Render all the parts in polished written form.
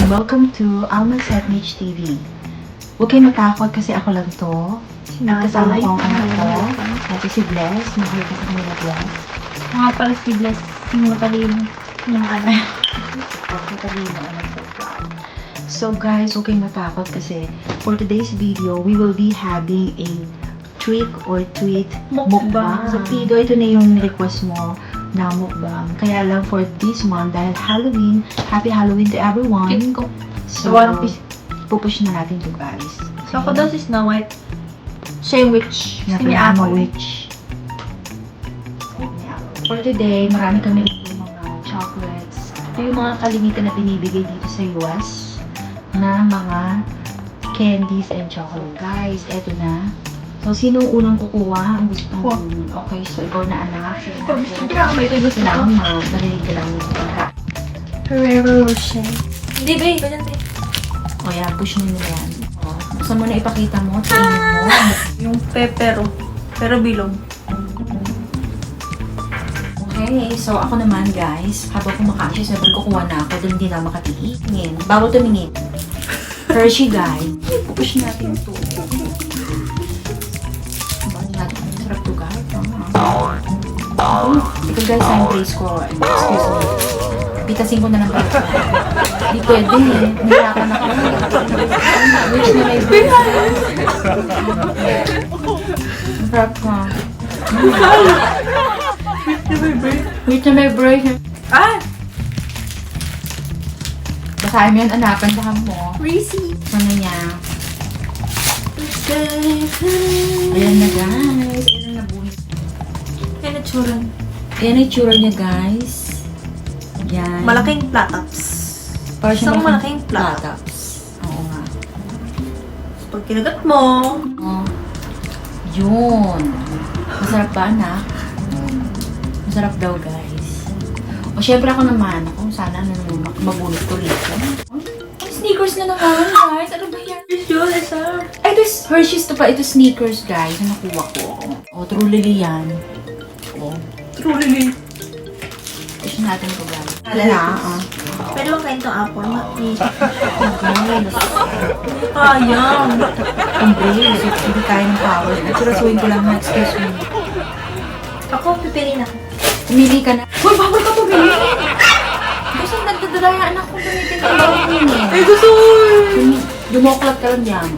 Welcome to Alma's Hetmage TV. Huwag kayong matakot kasi ako lang to. Kasama ko ang anak ko. Ito si Bless. Mahal ka sa kanila, Bless. Mga pala si Bless, yung matalino. Yung anak. Matalino, anak ko. So guys, huwag kayong matakot kasi for today's video, we will be having a trick or treat mukbang. So Pido, ito na yung request mo na mukbang. Kaya lang for this month, dahil Halloween, happy Halloween to everyone. Kids ko. So, pupush na natin to guys. So ako daw si Snow White. Siya yung witch. Si Napala Apple. mo witch. For today, marami kami dito mga chocolates. Ito yung mga kalimitan na binibigay dito sa US na mga candies and chocolate. Guys, eto na. So, sino unang kukuha? Ang gusto Ako. Okay, so ikaw na anak. May ito gusto na. Salamat. Narinig ka lang. Ferrero Rocher. Hindi ba? Iba dyan, babe. O yan, push nyo nila yan. O, gusto mo na ipakita mo? Tingin mo. Yung pepero. Pero bilog. Okay, so ako naman guys, habang kumakain siya, sabi kukuha na ako dahil hindi na makatingin. Bawal tumingin. Hershey guys. Pupush natin ito. Bawal natin. Sarap to guys. Ito guys, ang place ko. Excuse me. Pitasin ko na lang kayo. Hindi pwede eh. Nihirapan ako. Wish na may break. Sarap ka. Wait na may break. Ah! Basahin mo yan, anapan baka mo. Reese's. Ano niya? Ayan na guys. Ayan na nabuhay. Yan na churan. Ayan na yung tsura niya guys. Yan. Malaking platops. Para siya Isang malaking plato. platops. Oo nga. Pag kinagat mo, Oh. Yun. Masarap ba anak? Masarap daw guys. O syempre ako naman. Ako sana mabunot ko dito. Sneakers na naman guys. Ano ba yan? visual isa. Ay, ito Hershey's to pa. Ito sneakers guys. Na nakuha ko. O, truly yan. O. Truly. Push natin ito guys. Lalaki. Pwede bang kain itong apple? Guys. Sayang. Embrace. Hindi tayo ng power. Surasuin ko lang ha. Excuse me. Ako, pipili na. Pumili ka na. Hoy, bawal ka pumili! Gusto yung nagdadalaya anak ko gamitin ka bawal pumili. Ay, gusto ko Dumoklat ka lang dyan.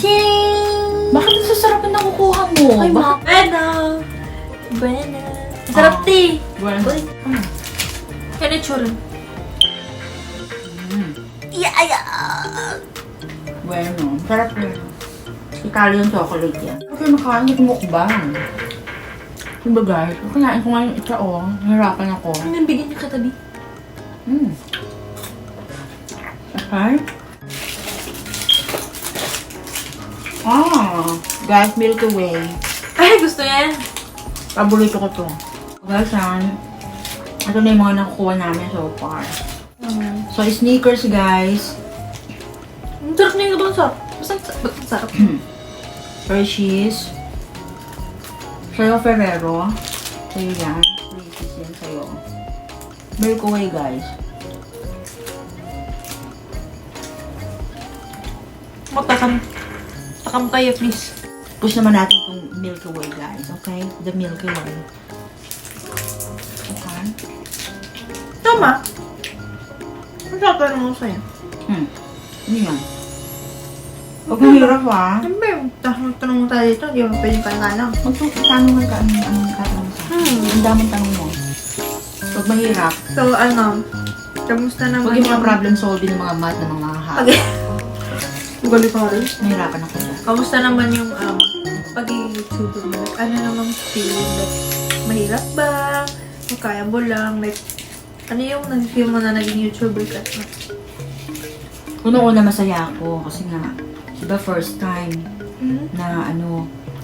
Ching! Bakit ang sasarap na nakukuha mo? Ay, Bakit? Bueno! Bueno. Sarap tea! Bueno. Uy. Yan yung churan. Mm. Yeah! Sarap na. Italian chocolate yan. Okay, makain ko mukbang. Diba guys? Kinain ko nga yung isa oh. Nahirapan ako. Ano yung bigyan niya katabi? Okay. Guys, Milky Way. Ay, gusto yan! Paborito ko to. Guys, ito na yung mga nakukuha namin so far. So, sneakers, guys. Ang sarap niya yung ibang sarap. Ba't ang sarap? Hershey's. Sa'yo, Ferrero. Sa'yo yan. Reese's yan sa'yo. Milky Way, guys. Takam tayo, please. Push naman natin itong Milky Way, guys. Okay? The Milky Way. Okay? Tama. Ang sarap na naman sa'yo. Ano yan? Huwag mong hirap, ha? Ano ba yung tanong mo tayo dito? Hindi mo pwedeng kaya-kaya. Magtanungan ka anong katanong sa akin. Ang daming tanong mo. Huwag mahirap. So, kamusta naman Huwag yung mga problem solving ng mga math ng mga hahap. Okay. Galit ako rin. Mahirapan ako dyan. Kamusta naman yung pag-YouTuber mo? Like, ano namang feeling? Like, mahirap ba? O kaya mo lang? Like, ano yung nag-feel mo na naging YouTuber ka? Unang-una masaya ako kasi nga, diba first time na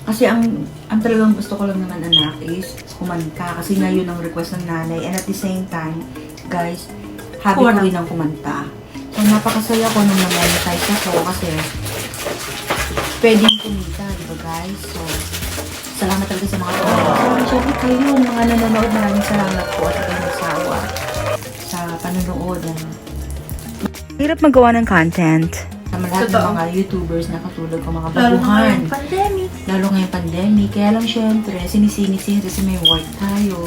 kasi ang talagang gusto ko lang naman anak is kumanta kasi nga yun ang request ng nanay and at the same time, guys, habi ko rin ang kumanta. So napakasaya ko nung na-monetize ako kasi pwedeng kumita, diba guys? So, salamat talaga sa mga tao. Siyempre kayo, mga nanonood, maraming salamat po at sawa sa panonood. Hirap magawa ng content. Sa lahat ng Totoo. mga YouTubers na katulad ko, mga Lalo na baguhan. ngayong pandemic. Lalo ngayong pandemic. Kaya lang syempre, sinisingit-singit kasi may work tayo.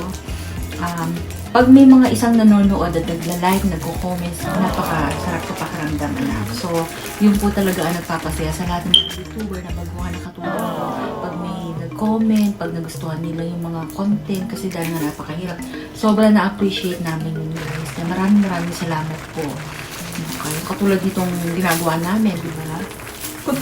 Pag may mga isang nanonood at nagla-like, nagko-comments, napaka-sarap sa pakiramdam na. So, yun po talaga ang nagpapasaya sa lahat ng mga YouTuber na baguhan na katulad ko. Pag may nag-comment, pag nagustuhan nila yung mga content, kasi dahil nga napakahirap, sobrang na-appreciate namin yun guys. Na maraming salamat po. Okay. Katulad nitong ginagawa namin, di ba?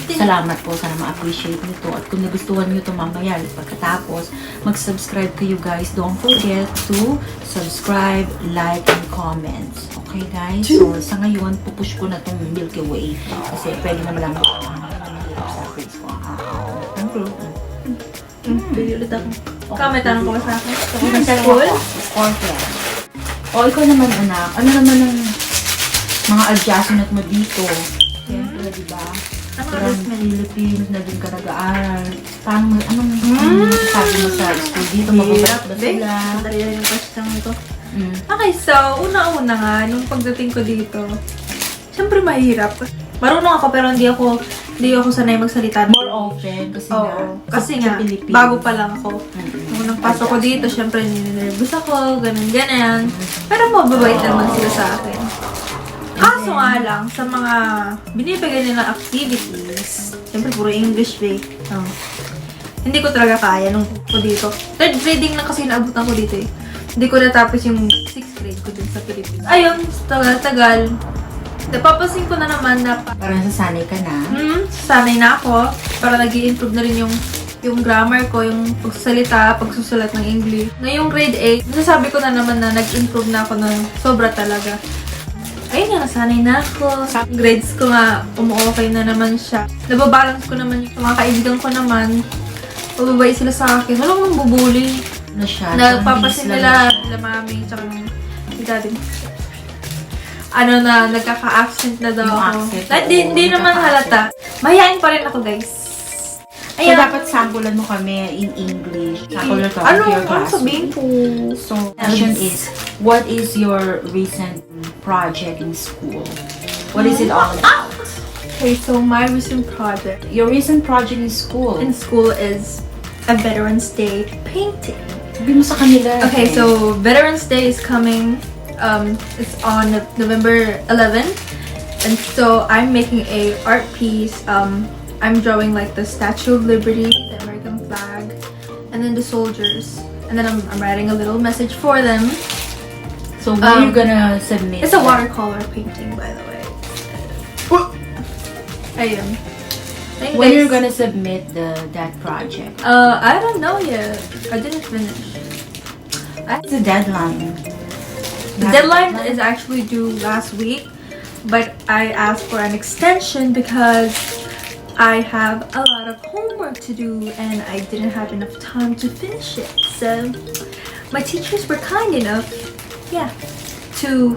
Salamat po, sana ma-appreciate nito. At kung nagustuhan nyo ito mamaya, pagkatapos, mag-subscribe kayo guys. Don't forget to subscribe, like, and comment. Okay guys? So, sa ngayon, pupush ko na itong Milky Way. Kasi pwede naman lang sa face ko. Pwede ulit ako. Comment tanong ko ba sa akin? Sa School? Okay. O, ikaw naman anak, ano naman ang mga adjustment mo dito? Siyempre, di ba? Ano From adjustment? Philippines, naging ka nag-aaral. Paano, anong sabi mo sa school dito? Hirap. Mababait ba sila? Madali lang yung question ito. Mm. Okay, so, una-una nga, nung pagdating ko dito, syempre mahirap. Marunong ako pero hindi ako sanay magsalita. More open kasi Oo, kasi sa nga, Philippines. bago pa lang ako. Mm-mm. Nung nang pasok ko dito, syempre ninervous ako, ganun-ganan. Pero mababait naman sila sa akin. Kaso nga lang, sa mga binibigay nilang activities, syempre puro English ba. Hindi ko talaga kaya nung ko dito. Third grading lang kasi naabutan ko dito eh. Hindi ko natapos yung 6th grade ko dun sa Philippines. Ayun, tagal-tagal. Napapansin ko na naman na Parang sasanay ka na. sanay na ako. Para nag-i-improve na rin yung grammar ko, yung pagsasalita, pagsusulat ng English. Ngayong grade 8, nasasabi ko na naman na nag-improve na ako ng sobra talaga. Ayun nga, nasanay na ako. Sa grades ko nga, umu-okay na naman siya. Nababalance ko naman yung mga kaibigan ko naman. Mababait sila sa akin. Walang nang bubuli. Na siya. Nagpapasin nila mami, tsaka si daddy. Ano na, nagkaka-accent na daw Yung ako. accent, Hindi oo, naman halata. Mahihain pa rin ako, guys. So, dapat sampulan mo kami in English. Sample na to. Ano to your classmate. sabihin ko? So, question is, what is your recent project in school? What is it all about? Okay, so my recent project Your recent project in school. in school is a Veterans Day painting. Sabi mo sa kanila. Okay, so Veterans Day is coming. It's on November 11th, and so I'm making a art piece. I'm drawing like the Statue of Liberty, the American flag, and then the soldiers. And then I'm writing a little message for them. So, when you're gonna submit? It's a watercolor painting, by the way. Ayun. Thank When guys. you're gonna submit that project? I don't know yet. I didn't finish. What's the deadline? The deadline is actually due last week, but I asked for an extension because I have a lot of homework to do and I didn't have enough time to finish it. So my teachers were kind enough, yeah, to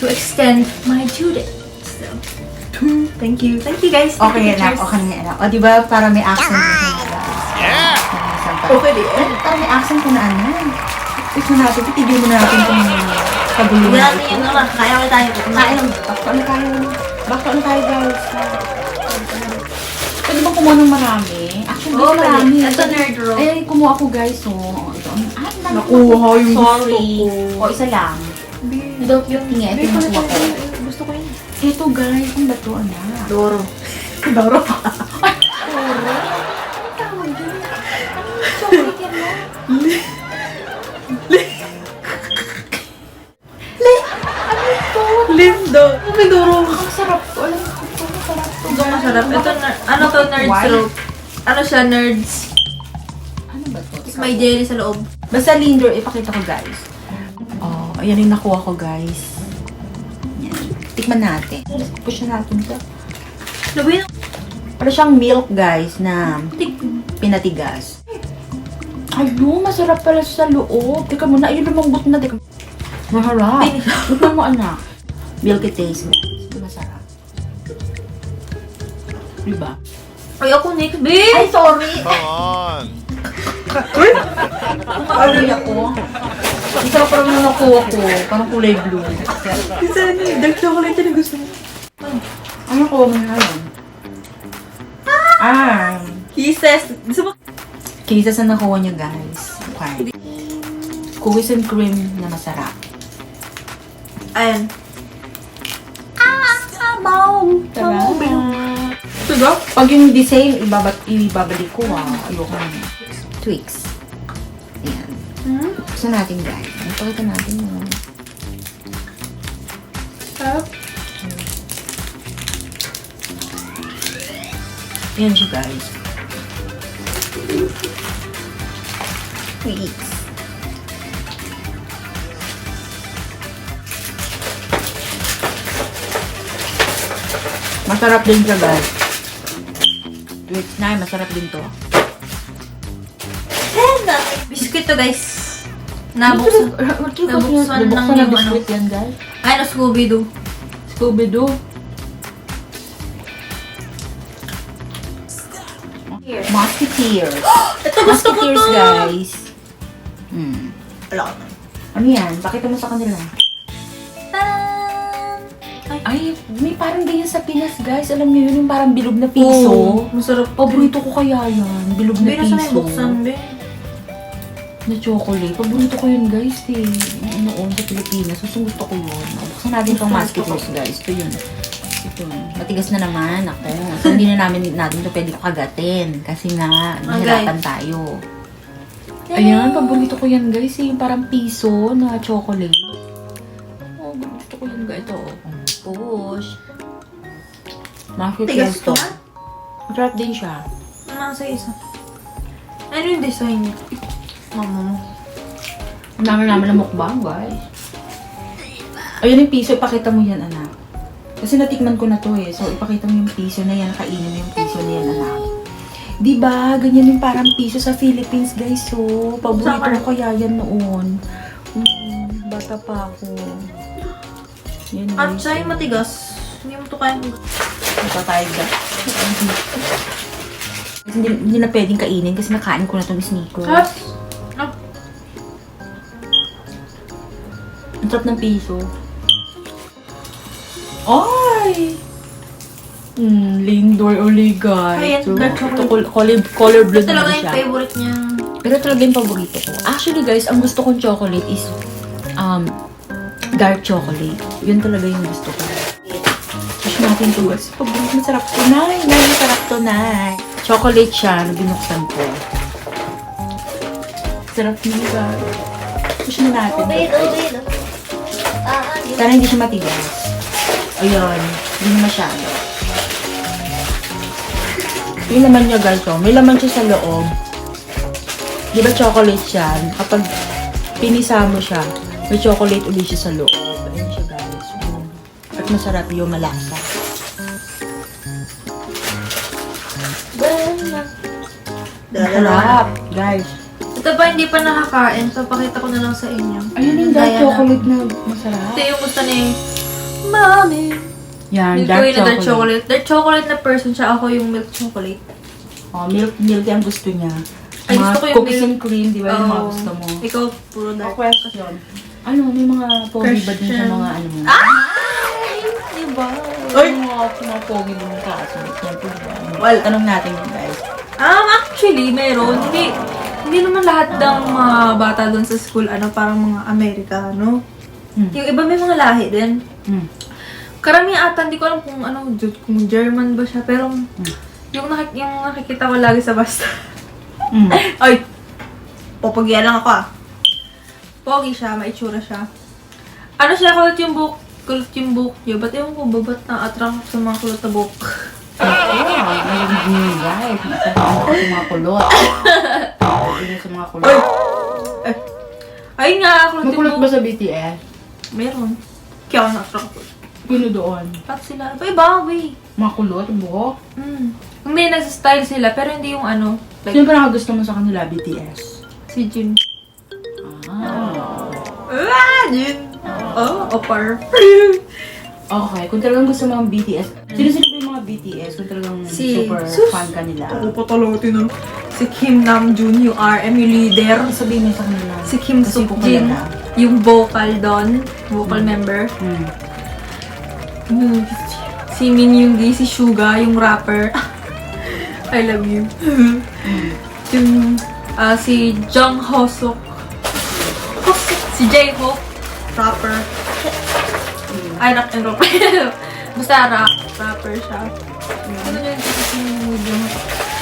extend my due date. So thank you guys. Thank Okay, you, anak. teachers. Okay, anak. O, di ba, para may accent ko na. Yeah! Okay, di eh. Para may accent ko na, anak. Ito natin, titigil mo na natin itong kaguluhan na ito. Kaya ko tayo. Kain lang. Bako na tayo. Bako na tayo, guys. Pwede bang kumuha ng marami? Actually, Oo, marami. pwede. Ito, nerd roll. Ay, kumuha ako, guys. So, ito. Ay, dami Nakuha ko. yung Sorry. gusto ko. O, isa lang. Ito, yung tinga. Ito yung nakuha ko. Gusto ko yun. Ito, guys. Ang bato, anak. Doro. Doro pa. Lindo. May duro. Ang sarap to. Alam mo, ang sarap to. Ito masarap. Ito, ano to, nerds White? rope. Ano siya, nerds. Ano ba to? Tapos may jelly sa loob. Basta Linder, ipakita ko guys. Oh, ayan yung nakuha ko guys. Yan. Tikman natin. Push na natin ito. Labi na. Para siyang milk guys na pinatigas. Ayun, masarap pala sa loob. Teka muna, ayun lumambot na. Teka. Maharap. Tikman mo anak. Milky taste. Masarap. Diba? Ay, ako next, babe. Ay, sorry. Come on. Sorry ako. Ang sarap pa naman nakuha ko. Parang kulay blue. Kasi ano yung dark chocolate na gusto mo. Ano ko mo na yun? Kisses. Gusto mo? Kisses na nakuha niya, guys. Okay. Cookies and cream na masarap. Ayan. Tara. Diba? Pag yung di sale, ibabalik ko Ayoko na. Twix. Ayan. Gusto natin, guys. Pakita natin yun. Sarap. Ayan siya, guys. Twix. Masarap din siya, guys. Twix na, masarap din to. Biscuit to, guys. Nabuksan. Nabuksan lang na yung biscuit yan, guys. Ay, no, Scooby-Doo. Scooby-Doo. Musketeers. Ito gusto ko Musketeers, to. guys. Wala ko. Ano yan? Pakita mo sa kanila. Taran! Ay, may parang ganyan sa Pinas, guys. Alam niyo yun, yung parang bilog na piso. Oo, masarap. Paborito ko kaya yan. Bilog na Hindi na sa may piso. buksan, be. Na chocolate. Paborito ko yun, guys. Noon sa Pilipinas. Gusto ko yun. Buksan natin itong Musketeers, guys. Ito yun. Ito. Matigas na naman ako. So, hindi na natin ito pwede kagatin. Kasi nga, nahirapan tayo. Ayan, paborito ko yan, guys. Yung parang piso na chocolate. Oh, gusto ko yan, guys. Ito. Push. Musketeers Tigas to. to. Masarap din siya. Nasa isa. Ano yung design niya? Mama mo. Ang dami namin na mukbang, guys. Ayun yung piso, ipakita mo yan, anak. Kasi natikman ko na to eh. So, ipakita mo yung piso na yan, kainin mo yung piso na yan, anak. Diba? Ganyan yung parang piso sa Philippines, guys. So, paborito ko kaya yan noon. Bata pa ako. Yan, At guys. siya yung matigas. Hindi mo to kaya mag- Natatayag na. Kasi hindi na pwedeng kainin kasi nakain ko na itong sneakers. Sarap. Ah, Ang sarap ng piso. Ay! Lindor uli, guys. Ayan, dark chocolate. Color blue ito talaga na yung siya. favorite niya. Pero talaga yung paborito ko. Actually, guys, ang gusto kong chocolate is dark chocolate. Yun talaga yung gusto ko. Push natin to, guys. Paborito, masarap to, Nay. Masarap to, Nay. Chocolate siya na binuksan ko. Sarap niya, guys. Push na natin. Sana hindi siya matigas. Ayun. Hindi masyado. Yung laman niya, guys, oh. May laman siya sa loob. Di ba chocolate siya? Kapag pinisa mo siya, may chocolate ulit siya sa loob. Ayun siya, guys. At masarap yung malasa. Masarap, guys. Ito pa hindi pa nakakain, so pakita ko na lang sa inyo. Ayun yung dark Kaya chocolate na masarap. Ito yung gusto ni Mami. Yan, Hindi ko dark yun na dark chocolate. chocolate. Dark chocolate na person siya, ako yung milk chocolate. Oh, milk yung gusto niya. Ay, Mga gusto ko yung cookies milk. and cream, di ba yung mga Oo. gusto mo? Ikaw, puro dark. Question. Ano, may mga pogi ba din sa mga ano mo? Ay! Diba? Ay! Mga pogi din yung klase. Siyempre, diba? Wala. Tanong natin yun, guys. Actually, meron. Hindi naman lahat ng mga bata doon sa school, parang mga Amerikano. Yung iba may mga lahi din. Karamihan ata, hindi ko alam kung kung German ba siya, pero yung nakikita ko lagi sa basta. Ay! Popogya lang ako Pogi siya, maitsura siya. Ano siya, kulot yung book niyo. Ba't ewan ko, ba't na-attract sa mga kulot na book? Oo, narinig niyo yun, guys. Masarap ako sa mga kulot. Narinig sa mga kulot. Ayun nga, kulot yung Makulot book. ba sa BTS? Meron. Kaya ako na-attract ko. Pino doon? At sila, iba-iba Mga kulot, buhok? Hindi, nasa-style sila, pero hindi yung like, Sino ba nakagusto mo sa kanila, BTS? si Jin. Jin! Opar. Okay, kung talagang gusto mo ang BTS, sino ba yung mga BTS? Kung talagang Si- super Sus! fan ka nila. patalotin Si Kim Namjoon, yung RM, yung leader. Sabihin mo sa kanila. Si Kim Kasi Sukjin, po yung vocal doon, vocal member. Si Min Yoongi, si Suga, yung rapper. I love you. Yung si Jung Hoseok. Si J-Hope, rapper. Ay, rock and roll. Basta rapper siya. Ano yun?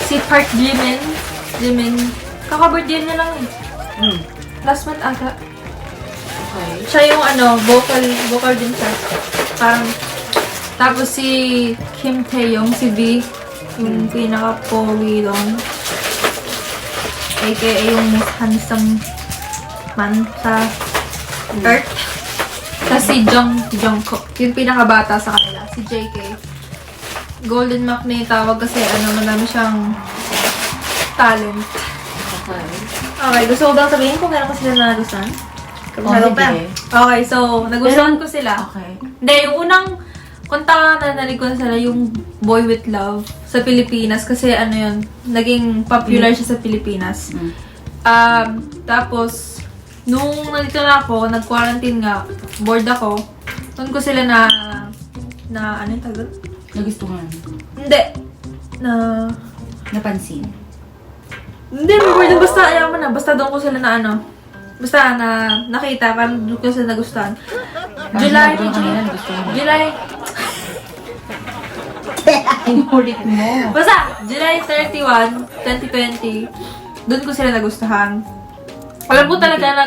Si Park Jimin. Kaka-birthday niya lang eh. Last month ata. Okay. Siya yung vocal din siya. Parang, tapos si Kim Taeyong, si V, yung pinaka-powy doon. AKA yung most handsome man sa Earth. Tapos si Jungkook, yung pinaka-bata sa kanila, si JK. Golden Mac na yung tawag kasi madami siyang talent. Okay, gusto ko bang sabihin kung meron ko sila na nagustuhan? Sige. Okay, so, nagustuhan ko sila. Okay. Hindi, yung unang kanta na narinig ko na sila, yung Boy With Love sa Pilipinas. Kasi yun, naging popular siya sa Pilipinas. Tapos, nung nandito na ako, nag-quarantine nga, bored ako, doon ko sila ano yung tagal? Nagustuhan. Hindi. Napansin. Hindi, bored. Basta, ayaw mo na. Basta doon ko sila basta nakita, parang doon ko sila nagustuhan. July. Inulit mo. Basta, July 31, 2020, doon ko sila nagustuhan. Alam ko talaga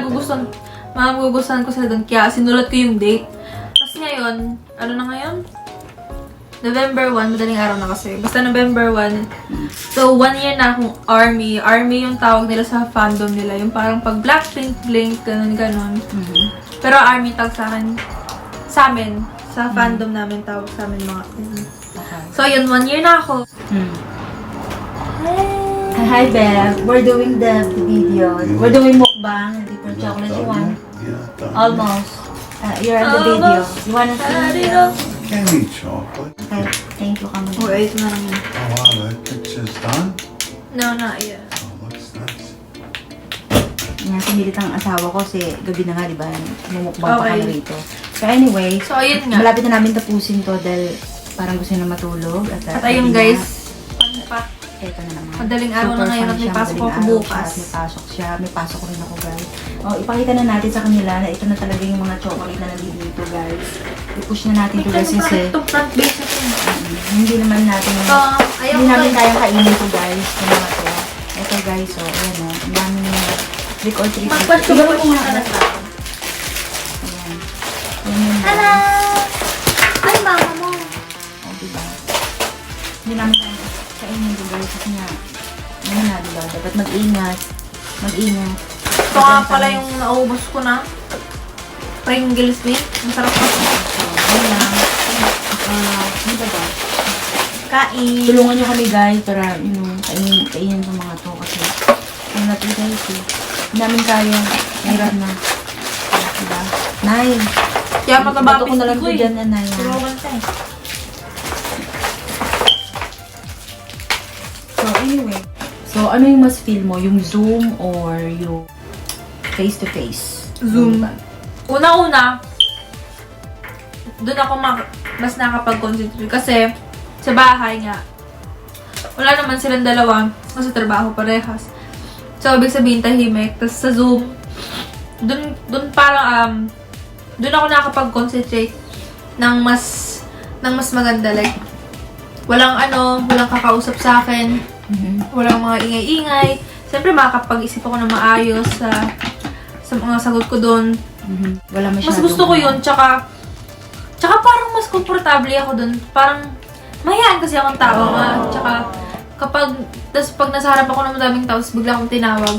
magugustuhan ko sila doon, kaya sinulat ko yung date. Tapos ngayon, ano na ngayon? November 1, madaling araw na kasi. Basta November 1. So, 1 year na akong ARMY. ARMY yung tawag nila sa fandom nila. Yung parang pag Blackpink, Blink, ganun. Pero ARMY tawag sa akin. Sa amin. Sa fandom namin tawag sa amin mga. Okay. So, yun, 1 year na ako. Hi, Bev. We're doing the videos. We're doing mukbang. Different chocolate you want. Yeah, Almost. You're on the video. You wanna see? can't eat chocolate. Okay. Thank you, Kamil. Okay, ito na lang yun. Oh wow, that picture's done? No, not yet. Oh, looks nice. Yan, sinilit ang asawa ko kasi gabi na nga, di ba? Mumukbang pa Okay. kami rito. So anyway, So, ayun nga. malapit na namin tapusin to dahil parang gusto na matulog. At ayun guys, fun fact. Ito na naman. Madaling araw na ngayon at may pasok ako bukas. May pasok siya. May pasok rin ako, guys. Oh, ipakita na natin sa kanila na ito na talaga yung mga chocolate na nandito dito, guys. I-push na natin ito, guys, kasi Itong front base na ito. hindi naman natin, Ayaw hindi ko namin guys. kayang kainin ito, guys. Yung mga to. Ito, guys, oh, ayan, oh. Ang daming trick or treat. Magpasok Tignan ko mo siya nga, na guys. sa akin. Ayan. Ayan yun, Hello! guys. Ay, mama mo. Oh, diba? Hindi namin kayang kainin ito, guys, kasi nga, ano na, diba? Dapat mag-ingat. Mag-ingat. Ito nga pala yung naubos ko na. Pringles me. Masarap pa. Ayan lang. Ano ba ba? Kain. Tulungan nyo kami, guys, para, kainin sa mga to, kasi, ano natin, guys, eh. Hindi namin kaya. Mahirap na. Diba? Nay. Kaya mataba Bato ko na lang ko ito dyan, nanay. ha? Tulungan ka eh. So, anyway. So, ano yung mas feel mo? Yung Zoom or yung face-to-face? Zoom. Ano ba? Una-una, doon ako mas nakapag-concentrate kasi sa bahay nga, wala naman silang dalawa kasi trabaho parehas. So, ibig sabihin tahimik. Tapos sa Zoom, doon parang, doon ako nakapag-concentrate ng mas maganda. Like, walang kakausap sa akin, walang mga ingay-ingay. Siyempre, makakapag-isip ako ng maayos sa mga sagot ko doon. Wala masyadong... Mas gusto ko yun, tsaka parang mas komportable ako dun. Parang, mahiyaan kasi akong tao nga. Tsaka, pag nasa harap ako ng madaming tao, bigla akong tinawag.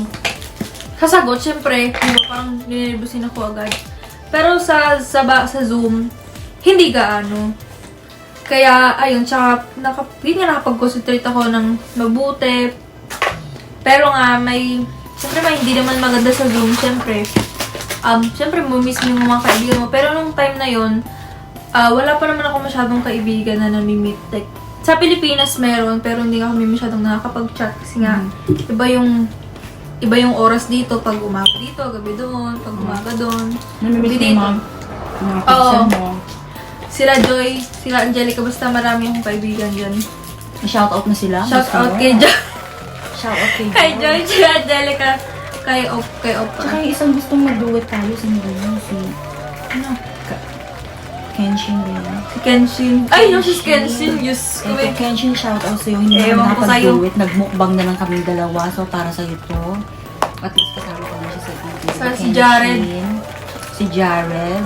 Kasagot, syempre, parang nililibusin ako agad. Pero sa Zoom, hindi gaano. Kaya, ayun, tsaka, hindi nga nakapag-concentrate ako ng mabuti. Pero nga, syempre hindi naman maganda sa Zoom, syempre. Syempre, mamiss mo yung mga kaibigan mo. Pero nung time na yun, wala pa naman ako masyadong kaibigan na nami-meet. Like, Sa Pilipinas meron, pero hindi kami masyadong nakakapag-chat kasi nga, iba yung oras dito, pag umaga dito, gabi doon, pag umaga doon. Namimiss Gabi mo yung mga pinsan mo. Sila Joy, sila Angelica, basta marami akong kaibigan dyan. Shoutout na sila. Shout Gusto out mo? kay Joy, Shoutout kay kay Joy, kay Angelica, kay Tsaka Opa. yung isang gustong mag-duet tayo sa mga si Ano? Kenshin din. Si Kenshin. Ay, yung si Kenshin, yes. Ito, Kenshin, shoutout sa'yo. Hindi Ewan na ko sa'yo. nakapag-duet. Nagmukbang na lang kami dalawa. So, para sa'yo to. At least kasama ko na siya sa video. Sa si Jared. Si Jared.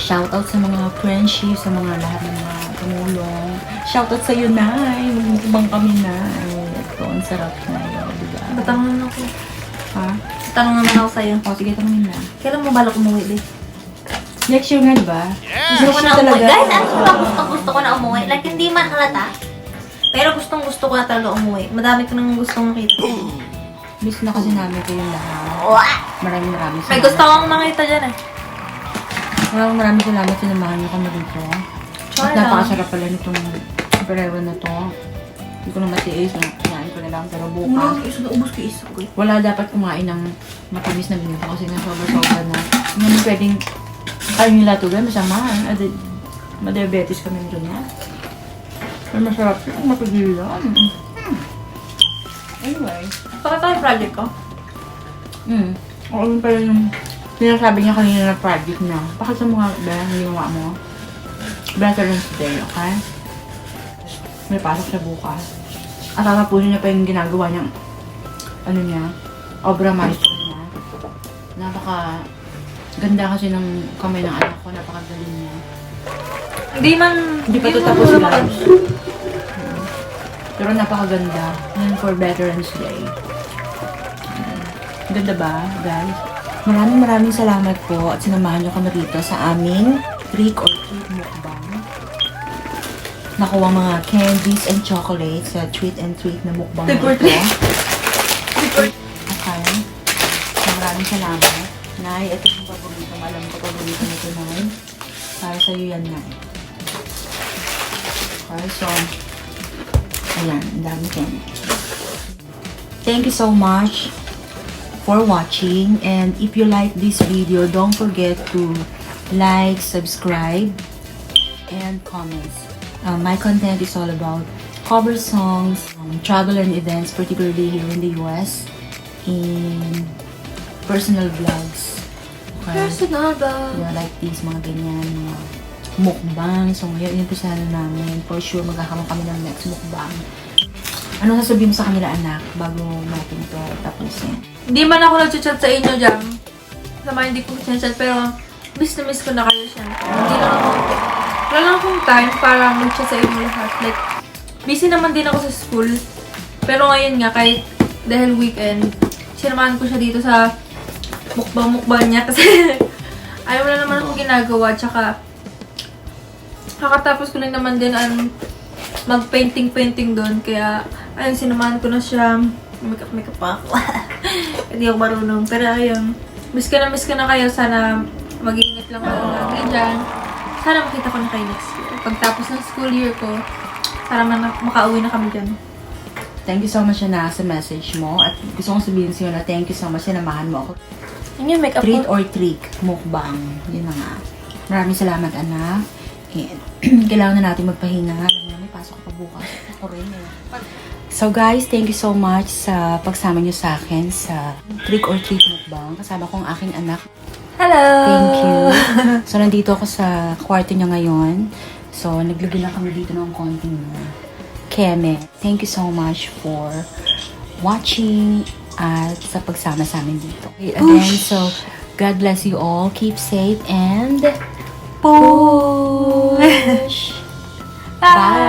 Shoutout sa mga friendship, sa mga lahat ng mga tumulong. Shoutout sa'yo, Nay. Magmukbang kami, Nay. Ito, ang sarap na yun. Diba? Batangan ako. Ha? Tanong naman ako sa'yo. O, sige, tanongin na. Kailan mo balak umuwi, Lee? Next year nga, diba? Gusto ko na umuwi. Guys, ano ba gusto ko na umuwi? Like, hindi man halata. Pero gusto ko na talaga umuwi. Madami ko nang gustong makita. Miss na kasi namin kayong lahat. Maraming salamat. May gusto akong makita dyan eh. Maraming salamat. Sinamahan niyo kami dito. Sure At lang. napakasarap pala nitong parewa na to. Hindi ko na matiis. Kinain ko na lang. Pero bukas, isa na ubos ko isa ko eh. wala dapat kumain ng matamis na binito kasi nga sobra-sobra na. Hindi naman pwedeng kain nila to gano'n. Masama. Madiabetes kami nito na. Pero masarap yung mapigilan. Anyway. Pakita ko yung project ko. Oo, yun pala yung sinasabi niya kanina na project na. Bakit sa mga yung ginawa mo? Veterans Day, okay? May pasok siya bukas. At tatapusin niya pa yung ginagawa niyang obra maestra niya. Napaka ganda kasi ng kamay ng anak ko. Napakagaling niya. Hindi pa ito tapos guys. Pero napakaganda. Yan for Veterans Day. Ganda ba, guys? Maraming salamat po at sinamahan niyo kami rito sa aming trick or treat mukbang. Nakuha mga candies and chocolates sa treat and treat na mukbang Trick or na ito. treat. Okay. So, maraming salamat. Nay, ito yung paborito. Alam ko paborito nito, Nay. Para sa'yo yan, Nay. Okay, so, ayan, ang dami candies. Thank you so much for watching, and if you like this video, don't forget to like, subscribe, and comments. My content is all about cover songs, travel and events, particularly here in the US, in personal vlogs. Okay? Personal ba? Yeah, like these, mga ganyan, mga mukbang. So, ngayon, inumpisahan na namin. For sure, magkakaroon kami ng next mukbang. Ano sasabihin mo sa kanila, anak, bago natin ito tapusin? Hindi man ako nag-chat sa inyo dyan. Sama hindi ko chat, pero miss na miss ko na kayo siyempre. Hindi lang ako, wala lang akong time para mag-chat sa inyo lahat. Like, busy naman din ako sa school. Pero ngayon nga, kahit dahil weekend, sinamahan ko siya dito sa mukbang-mukbang niya kasi ayaw na naman akong ginagawa. Tsaka, kakatapos ko lang naman din mag-painting doon. Kaya, ayun, sinamahan ko na siya. Makeup pa ako. Hindi ako marunong. Pero ayun, miss ka na kayo. Sana mag-iingat lang ako lagi dyan. Sana makita ko na kayo next year. Pagtapos ng school year ko, sana makauwi na kami dyan. Thank you so much na sa message mo. At gusto kong sabihin sa'yo na thank you so much. Sinamahan mo ako. Yun yung makeup Treat or trick, mukbang. Yun na nga. Maraming salamat, anak. And, kailangan na natin magpahinga. Alam mo, may pasok pa bukas. Ako rin eh. So guys, thank you so much sa pagsama niyo sa akin sa trick or treat mukbang. Kasama ko ang aking anak. Hello! Thank you. So, nandito ako sa kwarto niya ngayon. So, naglagay lang kami dito ng konting keme. Thank you so much for watching at sa pagsama sa amin dito. Okay, again, so, God bless you all. Keep safe and push! Bye!